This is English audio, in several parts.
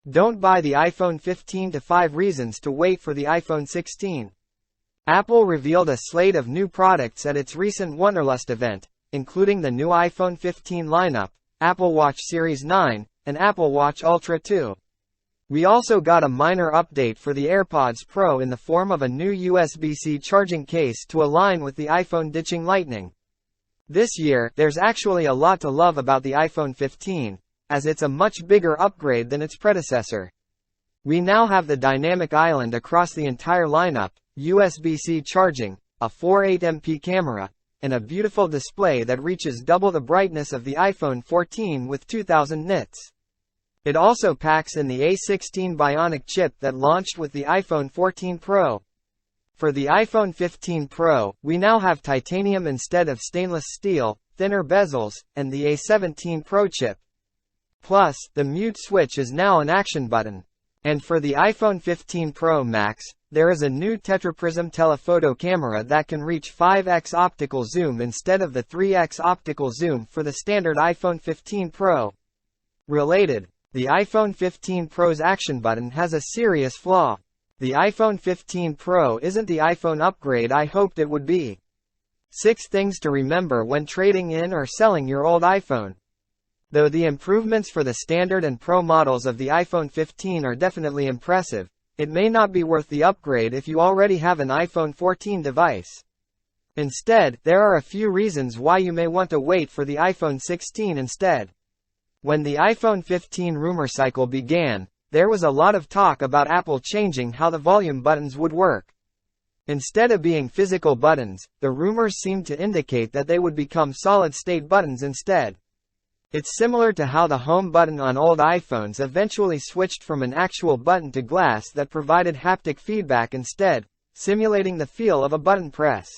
Don't buy the iPhone 15 to 5 reasons to wait for the iPhone 16. Apple revealed a slate of new products at its recent Wonderlust event, including the new iPhone 15 lineup, Apple Watch Series 9, and Apple Watch Ultra 2. We also got a minor update for the AirPods Pro in the form of a new USB-C charging case to align with the iPhone ditching Lightning. This year, there's actually a lot to love about the iPhone 15, as it's a much bigger upgrade than its predecessor. We now have the dynamic island across the entire lineup, USB-C charging, a 4.8MP camera, and a beautiful display that reaches double the brightness of the iPhone 14 with 2000 nits. It also packs in the A16 Bionic chip that launched with the iPhone 14 Pro. For the iPhone 15 Pro, we now have titanium instead of stainless steel, thinner bezels, and the A17 Pro chip. Plus, the mute switch is now an action button. And for the iPhone 15 Pro Max, there is a new Tetraprism telephoto camera that can reach 5x optical zoom instead of the 3x optical zoom for the standard iPhone 15 Pro. Related, the iPhone 15 Pro's action button has a serious flaw. The iPhone 15 Pro isn't the iPhone upgrade I hoped it would be. 6 things to remember when trading in or selling your old iPhone. Though the improvements for the standard and Pro models of the iPhone 15 are definitely impressive, it may not be worth the upgrade if you already have an iPhone 14 device. Instead, there are a few reasons why you may want to wait for the iPhone 16 instead. When the iPhone 15 rumor cycle began, there was a lot of talk about Apple changing how the volume buttons would work. Instead of being physical buttons, the rumors seemed to indicate that they would become solid-state buttons instead. It's similar to how the home button on old iPhones eventually switched from an actual button to glass that provided haptic feedback instead, simulating the feel of a button press.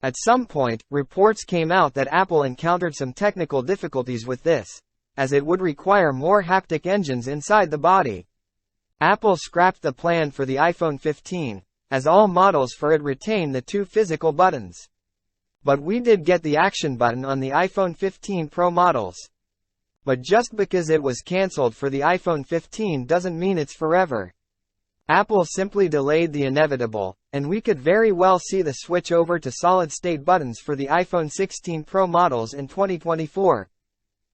At some point, reports came out that Apple encountered some technical difficulties with this, as it would require more haptic engines inside the body. Apple scrapped the plan for the iPhone 15, as all models for it retain the 2 physical buttons. But we did get the action button on the iPhone 15 Pro models. But just because it was cancelled for the iPhone 15 doesn't mean it's forever. Apple simply delayed the inevitable, and we could very well see the switch over to solid-state buttons for the iPhone 16 Pro models in 2024.